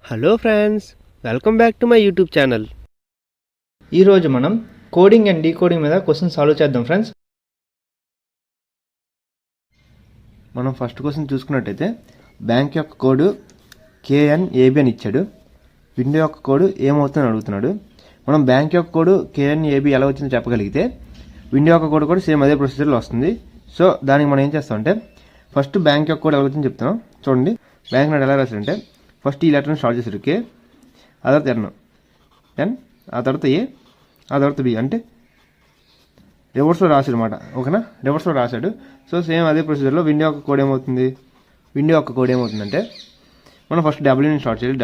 Hello friends, welcome back to my YouTube channel. ఈరోజు మనం coding and decoding మీద question solve చేద్దాం friends. మనం ఫస్ట్ క్వశ్చన్ చూసుకున్నట్టయితే బ్యాంక్ యొక్క కోడ్ KNAB అని ఇచ్చాడు. విండో యొక్క కోడ్ ఏమవుతుందని అడుగుతున్నాడు. మనం బ్యాంక్ యొక్క కోడ్ KNAB ఎలా వచ్చిందో చెప్పగలిగితే విండో యొక్క కోడ్ కూడా సేమ్ అదే ప్రొసీజర్లో వస్తుంది. సో దానికి మనం ఏం చేస్తామంటే ఫస్ట్ బ్యాంక్ యొక్క కోడ్ ఎలా వచ్చిందో చెప్తున్నాం. చూడండి, బ్యాంక్ నాడు ఎలా రాశారంటే ఫస్ట్ ఈ లెటర్ని స్టార్ట్ చేశారు K, ఆ తర్వాత N, ఆ తర్వాత A, ఆ తర్వాత B, అంటే రివర్స్లో రాశాడు అనమాట. ఓకేనా, రివర్స్లో రాశాడు. సో సేమ్ అదే ప్రొసీజర్లో విండో యొక్క కోడ్ ఏమవుతుంది, విండో యొక్క కోడ్ ఏమవుతుందంటే మనం ఫస్ట్ డబ్ల్యూని స్టార్ట్ చేయాలి.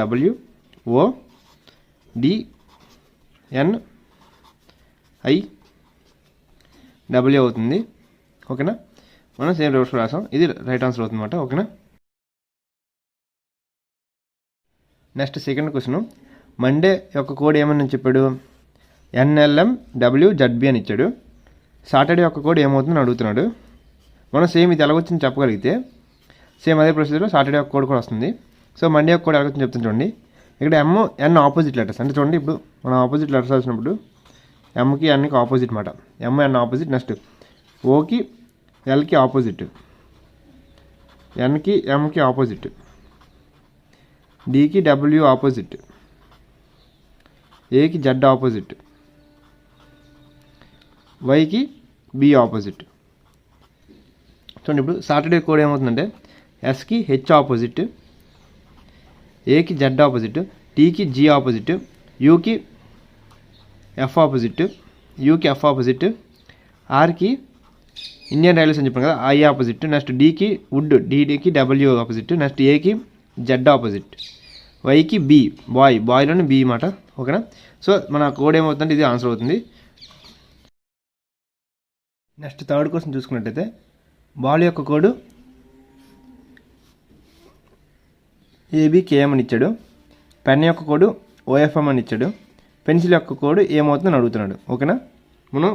WODNIW అవుతుంది. ఓకేనా, మనం సేమ్ రివర్స్లో రాసాం. ఇది రైట్ ఆన్సర్ అవుతుంది అనమాట. ఓకేనా, నెక్స్ట్ సెకండ్ క్వశ్చన్, మండే యొక్క కోడ్ ఏమని చెప్పాడు, NLMWZB అని ఇచ్చాడు. సాటర్డే యొక్క కోడ్ ఏమవుతుందని అడుగుతున్నాడు. మనం సేమ్ ఇది ఎలా వచ్చింది చెప్పగలిగితే సేమ్ అదే ప్రొసీజర్లో సాటర్డే యొక్క కోడ్ కూడా వస్తుంది. సో మండే యొక్క కోడ్ ఎలా వచ్చింది చెప్తాను చూడండి. ఇక్కడ MN ఆపోజిట్ లెటర్స్, అంటే చూడండి ఇప్పుడు మనం ఆపోజిట్ లెటర్స్ రాసినప్పుడు Mకి Nకి ఆపోజిట్ మాట, MN ఆపోజిట్. నెక్స్ట్ Oకి Lకి ఆపోజిట్, Nకి Mకి ఆపోజిట్, Dకి W ఆపోజిట్, Aకి Z ఆపోజిట్, Yకి B ఆపోజిట్. చూడండి ఇప్పుడు సాటర్డే కోడ్ ఏమవుతుందంటే Sకి H ఆపోజిట్, Aకి Z ఆపోజిట్, Tకి G ఆపోజిట్, Uకి F ఆపోజిట్, Uకి F ఆపోజిట్, Rకి ఇండియన్ రైల్వేస్ అని చెప్పాను కదా I ఆపోజిట్. నెక్స్ట్ Dకి వుడ్, Dకి W ఆపోజిట్. నెక్స్ట్ Aకి Z ఆపోజిట్, Yకి B బాయ్లోని B మాట. ఓకేనా, సో మన కోడ్ ఏమవుతుందంటే ఇది ఆన్సర్ అవుతుంది. నెక్స్ట్ థర్డ్ క్వశ్చన్ చూసుకున్నట్టయితే బాల్ యొక్క కోడ్ ABKM అని ఇచ్చాడు. పెన్ యొక్క కోడ్ OFM అని ఇచ్చాడు. పెన్సిల్ యొక్క కోడ్ ఏమవుతుందని అడుగుతున్నాడు. ఓకేనా, మనం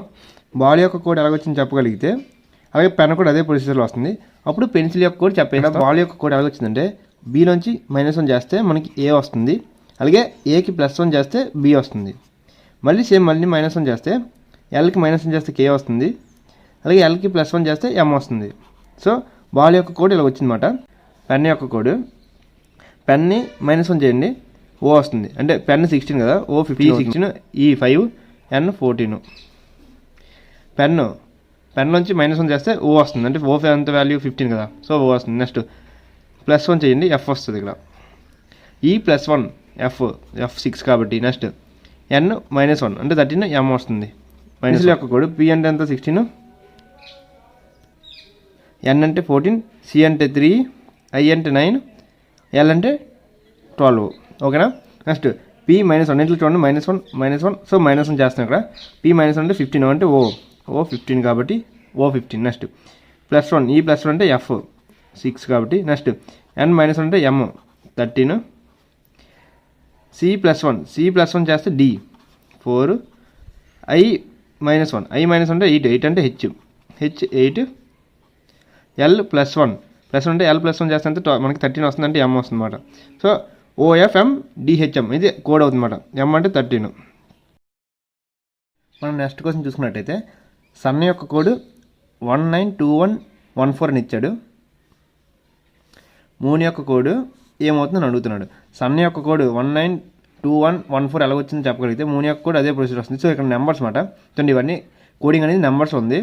బాల్ యొక్క కోడ్ ఎలాగొచ్చింది చెప్పగలిగితే అలాగే పెన్ కూడా అదే ప్రొసీజర్లో వస్తుంది. అప్పుడు పెన్సిల్ యొక్క కోడ్ చెప్పేస్తాం. బాల్ యొక్క కోడ్ ఎలాగొచ్చిందంటే B నుంచి -1 చేస్తే మనకి A వస్తుంది. అలాగే Aకి +1 చేస్తే B వస్తుంది. మళ్ళీ -1 చేస్తే Lకి -1 చేస్తే K వస్తుంది. అలాగే Lకి +1 చేస్తే M వస్తుంది. సో బాల్ యొక్క కోడ్ ఇలా వచ్చిందన్నమాట. పెన్ యొక్క కోడ్, పెన్ని -1 చేయండి O వస్తుంది, అంటే పెన్ 16 కదా, O 15, E 5, N 14. పెన్ నుంచి -1 చేస్తే O వస్తుంది, అంటే O ఎంత వాల్యూ 15 కదా, సో O వస్తుంది. నెక్స్ట్ +1 చేయండి, F వస్తుంది ఇక్కడ. E +1 F 6 కాబట్టి. నెక్స్ట్ N -1 అంటే 13, M వస్తుంది. పెన్సిల్ యొక్క కోడ్ P అంటే ఎంత 16, N అంటే 14, C అంటే 3, I అంటే 9, L అంటే 12. ఓకేనా, నెక్స్ట్ P -1 ఇంట్లో చూడండి -1, సో -1 చేస్తాం ఇక్కడ. P -1 అంటే 15 అంటే O 15 కాబట్టి O 15. నెక్స్ట్ +1, E +1 అంటే F 6 కాబట్టి. నెక్స్ట్ N -1 అంటే M 13, C +1 చేస్తే D 4, I -1 అంటే 8 అంటే H 8, L +1 అంటే L +1 చేస్తే అంటే మనకి 13 వస్తుంది, అంటే M వస్తుంది అనమాట. సో OFM DHM ఇది కోడ్ అవుతుంది అనమాట. M అంటే 13. మనం నెక్స్ట్ క్వశ్చన్ చూసుకున్నట్టయితే సన్ యొక్క కోడ్ 192114 అని ఇచ్చాడు. మూన్ యొక్క కోడ్ ఏమవుతుందని అడుగుతున్నాడు. సన్ యొక్క కోడ్ 192114 ఎలా వచ్చిందని చెప్పగలిగితే మూన్ యొక్క కోడ్ అదే ప్రొసీజర్ వస్తుంది. సో ఇక్కడ నెంబర్స్ మాట. చూడండి, ఇవన్నీ కోడింగ్ అనేది నెంబర్స్ ఉంది.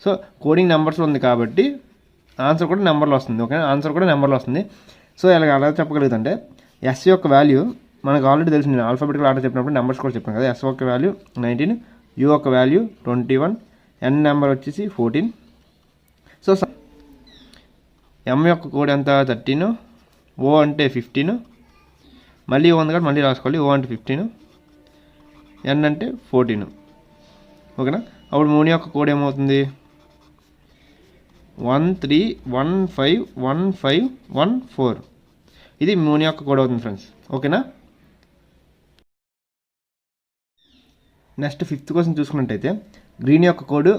సో కోడింగ్ నెంబర్స్లో ఉంది కాబట్టి ఆన్సర్ కూడా నెంబర్లో వస్తుంది. ఓకే, ఆన్సర్ కూడా నెంబర్లో వస్తుంది. సో ఇలా ఎలా చెప్పగలుగుతుంటే S యొక్క వాల్యూ మనకు ఆల్రెడీ తెలిసింది, ఆల్ఫాబెటికల్ ఆర్డర్ చెప్పినప్పుడు నెంబర్స్ కూడా చెప్పాను కదా. S యొక్క వాల్యూ 19, U యొక్క వాల్యూ 21, N నెంబర్ వచ్చేసి 14. సో M యొక్క కోడ్ ఎంత 13, O అంటే 15, మళ్ళీ O ఉంది కాబట్టి మళ్ళీ రాసుకోవాలి. O అంటే 15, N అంటే 14. ఓకేనా, అప్పుడు మూన్ యొక్క కోడ్ ఏమవుతుంది 13151514. ఇది మూన్ యొక్క కోడ్ అవుతుంది ఫ్రెండ్స్. ఓకేనా, నెక్స్ట్ ఫిఫ్త్ క్వశ్చన్ చూసుకున్నట్టయితే గ్రీన్ యొక్క కోడ్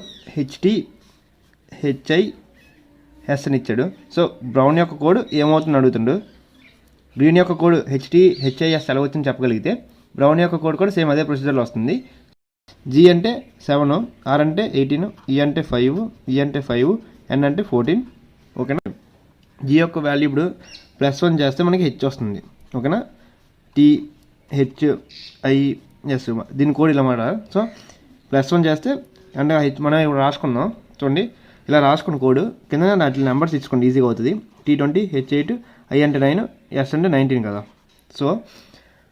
HTHIS అని ఇచ్చాడు. సో బ్రౌన్ యొక్క కోడ్ ఏమవుతుంది అడుగుతుండు. గ్రీన్ యొక్క కోడ్ HIS ఎలా వచ్చింది చెప్పగలిగితే బ్రౌన్ యొక్క కోడ్ కూడా సేమ్ అదే ప్రొసీజర్లో వస్తుంది. G అంటే 7, R అంటే 18, E అంటే 5, E అంటే 5, N అంటే 14. ఓకేనా. G యొక్క వాల్యూ ఇప్పుడు +1 చేస్తే మనకి H వస్తుంది. ఓకేనా. THIS దీని కోడ్ ఇలా మాట. సో +1 చేస్తే అంటే మనం ఇప్పుడు రాసుకుందాం చూడండి. ఇలా రాసుకున్న కోడ్ కింద అట్లా నెంబర్స్ ఇచ్చుకోండి, ఈజీగా అవుతుంది. T20, H8, I అంటే 9, S అంటే 19 కదా. సో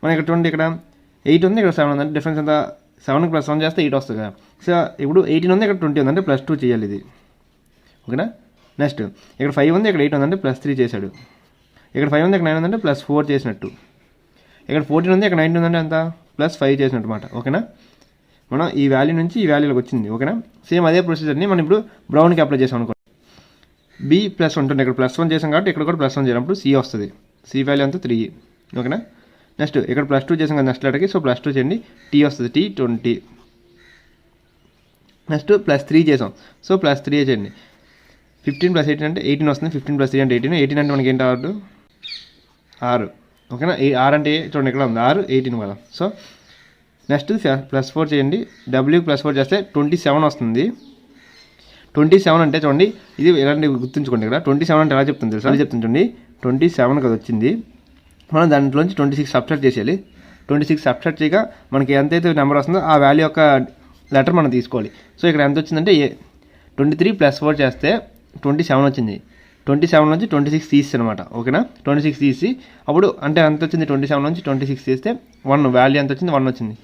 మనం ఇక్కడ చూడండి, ఇక్కడ 8 ఉంది, ఇక్కడ 7 ఉంది. అంటే డిఫరెన్స్ ఎంత? 7కి +1 చేస్తే 8 వస్తుంది కదా. సో ఇప్పుడు 18 ఉంది, ఇక్కడ 20 ఉంది, అంటే +2 చేయాలి ఇది. ఓకేనా. నెక్స్ట్ ఇక్కడ 5 ఉంది, ఇక్కడ 8 ఉంది, అంటే +3 చేశాడు. ఇక్కడ 5 ఉంది, ఇక్కడ 9 ఉంది, అంటే +4 చేసినట్టు. ఇక్కడ 14 ఉంది, ఇక్కడ 19 ఉంది, అంటే ఎంత? +5 చేసినట్టు మాట. ఓకేనా. మనం ఈ వాల్యూ నుంచి ఈ వాల్యూలోకి వచ్చింది. ఓకేనా. సేమ్ అదే ప్రొసీజర్ని మనం ఇప్పుడు బ్రౌన్కి అప్లై చేసాం అనుకోండి. B +1 ఉంటుంది, ఇక్కడ +1 చేసాం కాబట్టి ఇక్కడ కూడా +1 చేసినప్పుడు C వస్తుంది. C వాల్యూ అంతా 3. ఓకేనా. నెక్స్ట్ ఇక్కడ +2 చేసాం కదా నెక్స్ట్ లెటర్కి. సో +2 చేయండి, T వస్తుంది, T20. నెక్స్ట్ +3 చేసాం, సో +3 చేయండి. 15 + 18 అంటే 18 వస్తుంది. 15 + 3 అంటే 18. 18 అంటే మనకి ఏంటి? 6. ఓకేనా. 6 అంటే చూడండి ఇక్కడ ఉంది, 6, 18 కదా. సో నెక్స్ట్ +4 చేయండి. W +4 చేస్తే 27 వస్తుంది. 27 అంటే చూడండి, ఇది ఎలాంటి గుర్తుంచుకోండి. ఇక్కడ 27 అంటే ఎలా చెప్తుంది తెలుసా? అది చెప్తుంది చూడండి. 27 కదా వచ్చింది, మనం దాంట్లోంచి 26 సబ్ట్రాక్ట్ చేసేయాలి. 26 సబ్ట్రాక్ట్ చేయగా మనకి ఎంతైతే నెంబర్ వస్తుందో ఆ వాల్యూ యొక్క లెటర్ మనం తీసుకోవాలి. సో ఇక్కడ ఎంత వచ్చిందంటే 23 + 4 చేస్తే 27 వచ్చింది. 27 నుంచి 26 తీసి అనమాట. ఓకేనా. 26 తీసి అప్పుడు అంటే ఎంత వచ్చింది? 27 నుంచి 26 తీస్తే 1 వాల్యూ ఎంత వచ్చింది? 1 వచ్చింది.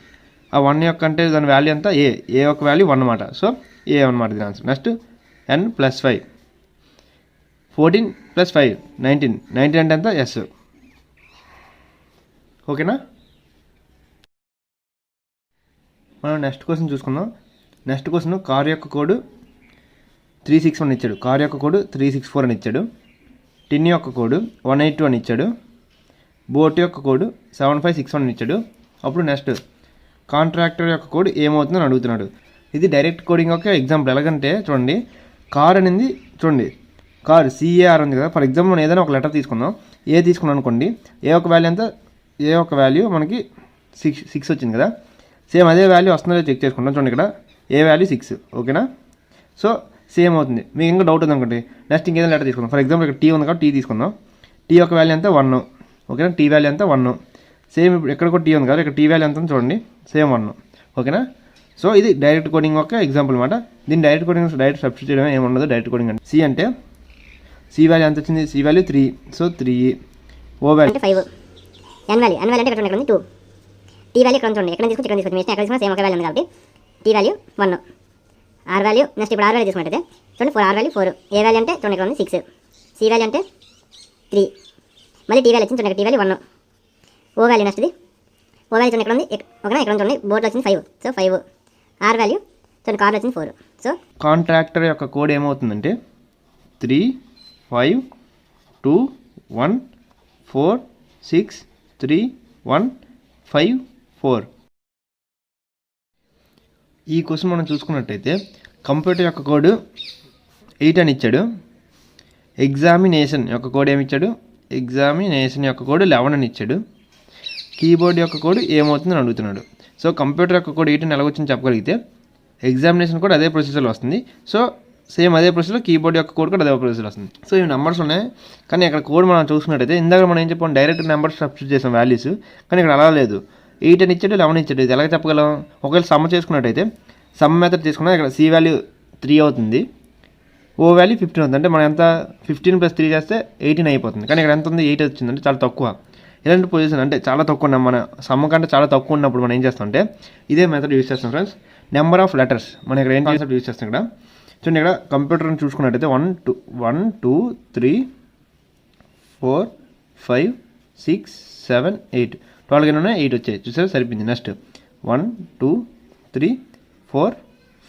ఆ 1 యొక్క అంటే దాని వాల్యూ అంతా ఏ యొక్క వాల్యూ 1 అనమాట. సో ఏ అనమాట దీని ఆన్సర్. Next N + 5, 14 + 5, 19. 19 అంటే ఎంత? S. ఓకేనా. మనం నెక్స్ట్ క్వశ్చన్ చూసుకుందాం. నెక్స్ట్ క్వశ్చన్ కార్ యొక్క కోడ్ 361 ఇచ్చాడు. కార్ యొక్క కోడ్ 364 అని ఇచ్చాడు. టిన్ యొక్క కోడ్ 182 అని ఇచ్చాడు. బోట్ యొక్క కోడ్ 7561 అని ఇచ్చాడు. అప్పుడు నెక్స్ట్ కాంట్రాక్టర్ యొక్క కోడ్ ఏమవుతుందని అడుగుతున్నాడు. ఇది డైరెక్ట్ కోడింగ్ యొక్క ఎగ్జాంపుల్. ఎలాగంటే చూడండి, కార్ అనేది చూడండి, కార్ CAR ఉంది కదా. ఫర్ ఎగ్జాంపుల్ మనం ఏదైనా ఒక లెటర్ తీసుకుందాం. ఏ తీసుకున్నాం అనుకోండి, ఏ ఒక వాల్యూ ఎంత? ఏ ఒక వాల్యూ మనకి 6 వచ్చింది కదా. సేమ్ అదే వాల్యూ వస్తుందో చెక్ చేసుకుంటాం. చూడండి ఇక్కడ ఏ వాల్యూ 6. ఓకేనా. సో సేమ్ అవుతుంది. మీకు ఇంకా డౌట్ ఉంది అనుకోండి, నెక్స్ట్ ఇంకేదైనా లెటర్ తీసుకుందాం. ఫర్ ఎగ్జాంపుల్ ఇక్కడ T ఉంది కాబట్టి T తీసుకుందాం. T యొక్క వాల్యూ ఎంత? 1. ఓకేనా. T వాల్యూ ఎంత? 1. సేమ్ ఇప్పుడు ఎక్కడ కూడా T ఉంది కదా, ఇక్కడ T వాల్యూ ఎంత ఉంది చూడండి, సేమ్ 1. ఓకేనా. సో ఇది డైరెక్ట్ కోడింగ్ యొక్క ఎగ్జాంపుల్ అనమాట. దీన్ని డైరెక్ట్ కోడింగ్ డైరెక్ట్ సబ్స్టిట్యూట్ చేయడం ఏముండదు. డైరెక్ట్ కోడింగ్ అంటే C అంటే C వాల్యూ ఎంత వచ్చింది? C value 3. So 3. O value 5. N value అంటే ఇక్కడ చూడండి 2. T వాల్యూ ఇక్కడ చూడండి, ఎక్కడ తీసుకొచ్చి ఇక్కడ తీసుకొచ్చి మీ ఎక్కడ తీసుకున్నా సేమ్ ఒక వాల్యూ ఉంది కాబట్టి T value 1. R value next ఇప్పుడు R వాల్యూ తీసుకున్నట్టయితే చూడండి 4, R వాల్యూ 4. ఏ వాల్యూ అంటే చూడండి ఇక్కడ ఉంది 6. C వాల్యూ అంటే 3. మళ్ళీ T వాల్యూ వచ్చింది చూడండి, T value 1. O value next ఇది O వాల్యూ చూడండి ఇక్కడ ఉంది. ఓకేనా. ఇక్కడ చూడండి బోర్డులో వచ్చింది 5. సో 5. R వాల్యూ చూడండి కార్లో వచ్చింది 4. సో కాంట్రాక్టర్ యొక్క కోడ్ ఏమవుతుందంటే 3, 5, 2, 1, 4, 6, 3, 1, 5, 4. ఈ క్వశ్చన్ మనం చూసుకున్నట్టయితే కంప్యూటర్ యొక్క కోడ్ 8 అని ఇచ్చాడు. ఎగ్జామినేషన్ యొక్క కోడ్ ఏమి ఇచ్చాడు? ఎగ్జామినేషన్ యొక్క కోడ్ 11 అని ఇచ్చాడు. కీబోర్డ్ యొక్క కోడ్ ఏమవుతుందని అడుగుతున్నాడు. సో కంప్యూటర్ యొక్క కోడ్ 8 అని ఎలా వచ్చింది చెప్పగలిగితే ఎగ్జామినేషన్ కూడా అదే ప్రొసీజర్లో వస్తుంది. సో సేమ్ అదే ప్రొసీజర్లో కీబోర్డ్ యొక్క కోడ్ కూడా అదే ప్రొసీజర్ వస్తుంది. సో ఇవి నెంబర్స్ ఉన్నాయి, కానీ ఇక్కడ కోడ్ మనం చూసుకున్నట్టయితే ఇందాక మనం ఏం చెప్పాం, డైరెక్ట్ నెంబర్స్ సబ్స్టిట్యూట్ చేసాం వాల్యూస్. కానీ ఇక్కడ అలా లేదు. 8 అని ఇచ్చాడు, 11 ఇచ్చాడు. ఇది ఎలా చెప్పగలం? ఒకవేళ సమ్ చేసుకున్నట్టయితే సమ్ మెథడ్ తీసుకున్నా ఇక్కడ C వాల్యూ 3 అవుతుంది, O వాల్యూ 15 అవుతుంది. అంటే మనం ఎంత 15 + 3 చేస్తే 18 అయిపోతుంది. కానీ ఇక్కడ ఎంత ఉంది? 8 వచ్చింది, అంటే చాలా తక్కువ. ఇలాంటి పొజిషన్ అంటే చాలా తక్కువ ఉన్నాం, మన సమ్ కంటే చాలా తక్కువ ఉన్నప్పుడు మనం ఏం చేస్తామంటే ఇదే మెథడ్ యూస్ చేస్తాం ఫ్రెండ్స్. నెంబర్ ఆఫ్ లెటర్స్ మనం ఇక్కడ ఏం కాన్సెప్ట్ యూస్ చేస్తాం. ఇక్కడ చూడండి, ఇక్కడ కంప్యూటర్ని చూసుకున్నట్టయితే 1, 2, 3, 4, 5, 6, 7, 8 12 ఉన్నాయి, 8 వచ్చాయి. చూసారు, సరిపోయింది. నెక్స్ట్ 1, 2, 3, 4,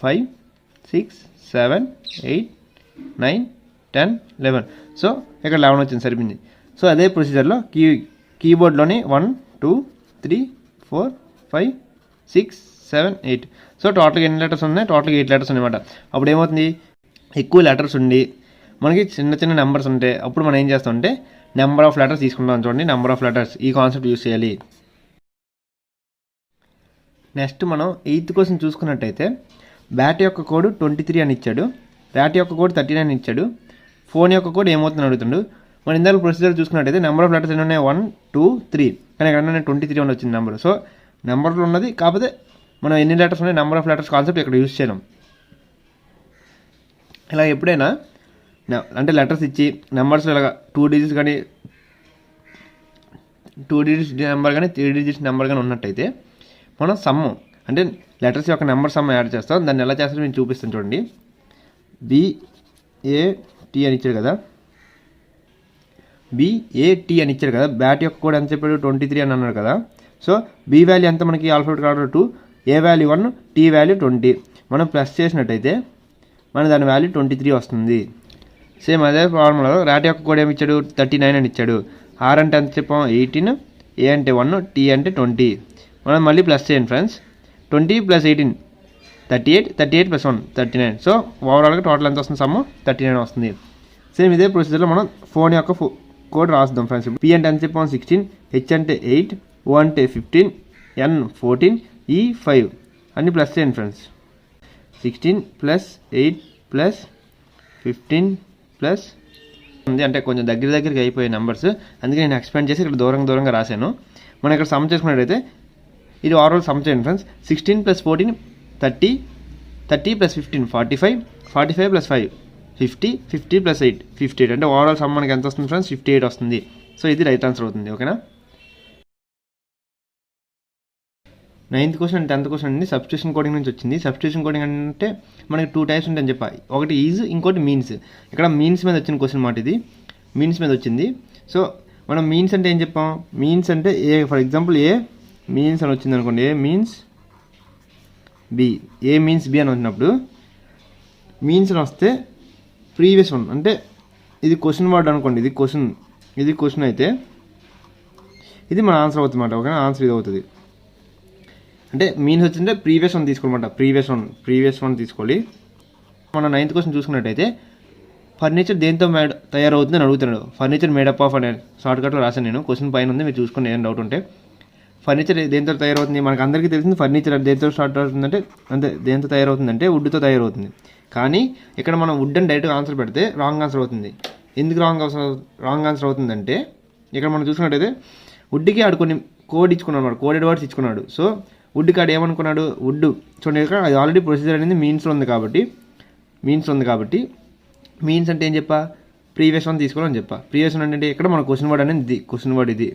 5, 6, 7, 8, 9, 10, 11. సో ఇక్కడ 11 వచ్చింది, సరిపోయింది. సో అదే ప్రొసీజర్లో కీబోర్డ్లోని 1, 2, 3, 4, 5, 6, 7, 8. సో టోటల్గా ఎన్ని లెటర్స్ ఉన్నాయి? టోటల్గా 8 లెటర్స్ అనమాట. అప్పుడు ఏమవుతుంది? ఎక్కువ లెటర్స్ ఉండి మనకి చిన్న చిన్న నెంబర్స్ ఉంటాయి. అప్పుడు మనం ఏం చేస్తామంటే నెంబర్ ఆఫ్ లెటర్స్ తీసుకుంటాం చూడండి. నెంబర్ ఆఫ్ లెటర్స్ ఈ కాన్సెప్ట్ యూస్ చేయాలి. నెక్స్ట్ మనం 8th క్వశ్చన్ చూసుకున్నట్టయితే బ్యాట్ యొక్క కోడ్ 23 అని ఇచ్చాడు, ర్యాట్ యొక్క కోడ్ 39 ఇచ్చాడు, ఫోన్ యొక్క కోడ్ ఏమవుతుందని అడుగుతుండు. మన ఇందాక ప్రొసీజర్ చూసుకున్నట్టయితే నెంబర్ ఆఫ్ లెటర్స్ ఎన్ని ఉన్నాయి, 1 2 3, కానీ ఎక్కడ 23 అని వచ్చింది నెంబర్. సో నెంబర్లో ఉన్నది, కాకపోతే మనం ఎన్ని లెటర్స్ ఉన్నాయి నెంబర్ ఆఫ్ లెటర్స్ కాన్సెప్ట్ ఇక్కడ యూస్ చేయడం. ఇలా ఎప్పుడైనా అంటే లెటర్స్ ఇచ్చి నెంబర్స్ ఇలాగ 2 డిజిట్స్ కానీ 2 డిజిట్స్ నెంబర్ కానీ 3 డిజిట్స్ నెంబర్ కానీ ఉన్నట్టయితే మనం సమ్ అంటే లెటర్స్ యొక్క నెంబర్ సమ్ యాడ్ చేస్తాం. దాన్ని ఎలా చేస్తారో నేను చూపిస్తాను చూడండి. BAT అని ఇచ్చారు కదా, BAT అని ఇచ్చారు కదా, బ్యాట్ యొక్క కోడ్ ఎంత చెప్పాడు 23 అని అన్నాడు కదా. సో B వాల్యూ ఎంత మనకి alphabet order 2, A value 1, T value 20. మనం ప్లస్ చేసినట్టయితే మన దాని వాల్యూ 23 వస్తుంది. సేమ్ అదే ఫార్ములాలో ర్యాట్ యొక్క కోడ్ ఏమి ఇచ్చాడు 39 అని ఇచ్చాడు. R అంటే ఎంత చెప్పాం 18, A అంటే 1, T అంటే 20. మనం మళ్ళీ ప్లస్ చేయండి ఫ్రెండ్స్. 20 + 18 38, 38 + 1 39. సో ఓవరాల్గా టోటల్ ఎంత వస్తుంది సమ్ 39 వస్తుంది. సేమ్ ఇదే ప్రొసీజర్లో మనం ఫోన్ యొక్క కోడ్ రాస్తాం ఫ్రెండ్స్. P అంటే ఎంత చెప్పాం 16, H అంటే 8, O అంటే 15, N 14, E 5 అన్ని ప్లస్ చేయండి ఫ్రెండ్స్. 16 + 8 + 15 ప్లస్ ఉంది అంటే కొంచెం దగ్గరికి అయిపోయే నెంబర్స్, అందుకే నేను ఎక్స్పాండ్ చేసి ఇక్కడ దూరంగా రాశాను. మనం ఇక్కడ సమ్ చేసుకున్నట్టయితే ఇది ఓవరాల్ సమ్ చేయండి ఫ్రెండ్స్. 16 + 14 30, 30 + 15 45, 45 + 5 50, 50 + 8 58. అంటే ఓవరాల్ సమ్ మనకి ఎంత వస్తుంది ఫ్రెండ్స్ 58 వస్తుంది. సో ఇది రైట్ ఆన్సర్ అవుతుంది. ఓకేనా. 9th question and 10th question అండి సబ్స్టిట్యూషన్ కోడింగ్ నుంచి వచ్చింది. సబ్స్టిట్యూషన్ కోడింగ్ అంటే మనకి 2 టైప్స్ ఉంటాయని చెప్పాలి. ఒకటి ఈజ్, ఇంకోటి మీన్స్. ఇక్కడ మీన్స్ మీద వచ్చిన క్వశ్చన్ మాట ఇది, మీన్స్ మీద వచ్చింది. సో మనం మీన్స్ అంటే ఏం చెప్పాం, మీన్స్ అంటే A for example A means అని వచ్చింది అనుకోండి, ఏ మీన్స్ బి, ఏ మీన్స్ బి అని వచ్చినప్పుడు మీన్స్ అని వస్తే ప్రీవియస్ వన్ అంటే ఇది క్వశ్చన్ వర్డ్ అనుకోండి, ఇది క్వశ్చన్ అయితే ఇది మన ఆన్సర్ అవుతుంది అన్నమాట. ఓకేనా, ఆన్సర్ ఇది అవుతుంది. అంటే మీన్స్ వచ్చింటే ప్రీవియస్ వన్ తీసుకోవాలన్నమాట. ప్రీవియస్ వన్ తీసుకోవాలి. మన 9th క్వశ్చన్ చూసుకున్నట్టయితే ఫర్నిచర్ దేంతో తయారవుతుంది అని అడుగుతున్నాడు. ఫర్నిచర్ మేడప్ ఆఫ్ అనే షార్ట్కట్లో రాశాను నేను. క్వశ్చన్ పైన ఉంది, మీరు చూసుకుని ఏదైనా డౌట్ ఉంటే. ఫర్నిచర్ దేంతో తయారవుతుంది, మనకు అందరికీ తెలిసింది ఫర్నిచర్ దేంతో స్టార్ట్ అవుతుందంటే దేంతో తయారవుతుందంటే వుడ్తో తయారవుతుంది. కానీ ఇక్కడ మనం వుడ్ అని డైరెక్ట్గా ఆన్సర్ పెడితే రాంగ్ ఆన్సర్ అవుతుంది. ఎందుకు రాంగ్ ఆన్సర్ అవుతుందంటే ఇక్కడ మనం చూసుకున్నట్టయితే వుడ్కి ఆడు కొన్ని కోడ్ ఇచ్చుకున్నాడు అన్నమాట, కోడెడ్ వర్డ్స్ ఇచ్చుకున్నాడు. సో వుడ్ కాడు ఏమనుకున్నాడు, వుడ్ చూడండి ఇక్కడ అది ఆల్రెడీ ప్రొసీజర్ అనేది మీన్స్లో ఉంది కాబట్టి మీన్స్ అంటే ఏం చెప్పా ప్రీవియస్ వన్ తీసుకోవాలని చెప్పా. ప్రీవియస్ వన్ అంటే ఇక్కడ మన క్వశ్చన్ వర్డ్ అనేది క్వశ్చన్ వర్డ్ ఇది.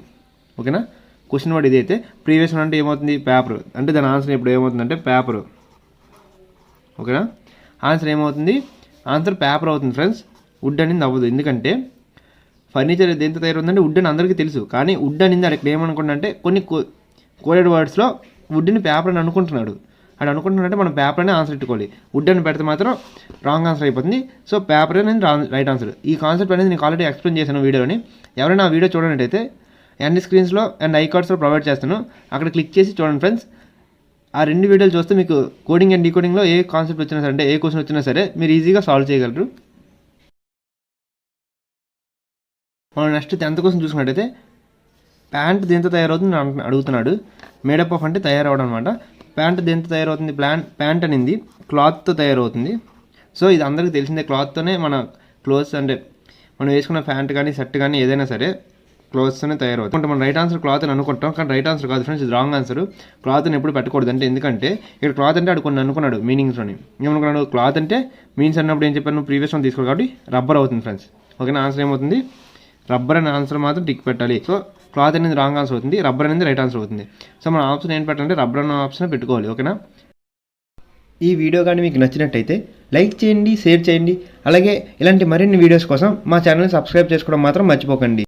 ఓకేనా, క్వశ్చన్ వర్డ్ ఇది అయితే ప్రీవియస్ వన్ అంటే ఏమవుతుంది పేపర్, అంటే దాని ఆన్సర్ ఇప్పుడు ఏమవుతుందంటే పేపర్. ఓకేనా, ఆన్సర్ ఏమవుతుంది, ఆన్సర్ పేపర్ అవుతుంది ఫ్రెండ్స్. వుడ్ అనేది అవ్వదు, ఎందుకంటే ఫర్నిచర్ దేంతో తయారవుతుందంటే వుడ్ అని అందరికీ తెలుసు. కానీ వుడ్ అనేది ఇక్కడ ఏమనుకుంటున్నాడంటే కొన్ని కోడెడ్ వర్డ్స్లో వుడ్ని పేపర్ అని అనుకుంటున్నాడు. అది అనుకుంటున్నాడంటే మనం పేపర్ అనే ఆన్సర్ పెట్టుకోవాలి. వుడ్ అని పెడితే మాత్రం రాంగ్ ఆన్సర్ అయిపోతుంది. సో పేపర్ అనేది రైట్ ఆన్సర్. ఈ కాన్సెప్ట్ అనేది నేను ఆల్రెడీ ఎక్స్ప్లెయిన్ చేశాను వీడియోని. ఎవరైనా ఆ వీడియో చూడనట్టయితే ఎండ్ స్క్రీన్స్లో అండ్ ఐకార్డ్స్లో ప్రొవైడ్ చేస్తాను, అక్కడ క్లిక్ చేసి చూడండి ఫ్రెండ్స్. ఆ 2 వీడియోలు చూస్తే మీకు కోడింగ్ అండ్ డీకోడింగ్లో ఏ కాన్సెప్ట్ వచ్చినా సరే, అంటే ఏ క్వశ్చన్ వచ్చినా సరే మీరు ఈజీగా సాల్వ్ చేయగలరు. మనం నెక్స్ట్ 10th క్వశ్చన్ చూసుకున్నట్టయితే ప్యాంట్ దేంతో తయారవుతుంది అడుగుతున్నాడు. మేడప్ ఆఫ్ అంటే తయారవడం అనమాట. ప్యాంట్ దేంతో తయారవుతుంది, ప్యాంట్ అనేది క్లాత్తో తయారవుతుంది. సో ఇది అందరికీ తెలిసిందే, క్లాత్తోనే మన క్లోత్స్ అంటే మనం వేసుకున్న ప్యాంట్ కానీ షర్ట్ కానీ ఏదైనా సరే క్లోత్స్తోనే తయారవుతుంది. అంటే మనం రైట్ ఆన్సర్ క్లాత్ అని అనుకుంటాం, కానీ రైట్ ఆన్సర్ కాదు ఫ్రెండ్స్, ఇది రాంగ్ ఆన్సర్. క్లాత్ అని ఎప్పుడు పెట్టకూడదు. అంటే ఎందుకంటే ఇక్కడ క్లాత్ అంటే అడు కొన్ని అనుకున్నాడు మీనింగ్స్లోని. ఏమనుకున్నాడు, క్లాత్ అంటే మీన్స్ అన్నప్పుడు ఏం చెప్పాను ప్రీవియస్ వన్ తీసుకోవాలి కాబట్టి రబ్బర్ అవుతుంది ఫ్రెండ్స్. ఓకేనా, ఆన్సర్ ఏమవుతుంది రబ్బర్ అనే ఆన్సర్ మాత్రం టిక్ పెట్టాలి. సో క్లాత్ అనేది రాంగ్ ఆన్సర్ అవుతుంది, రబ్బర్ అనేది రైట్ ఆన్సర్ అవుతుంది. సో మన ఆప్షన్ ఏం పెట్టాలంటే రబ్బర్ అనే ఆప్షన్ పెట్టుకోవాలి. ఓకేనా, ఈ వీడియో కానీ మీకు నచ్చినట్టయితే లైక్ చేయండి, షేర్ చేయండి. అలాగే ఇలాంటి మరిన్ని వీడియోస్ కోసం మా ఛానల్ని సబ్స్క్రైబ్ చేసుకోవడం మాత్రం మర్చిపోకండి.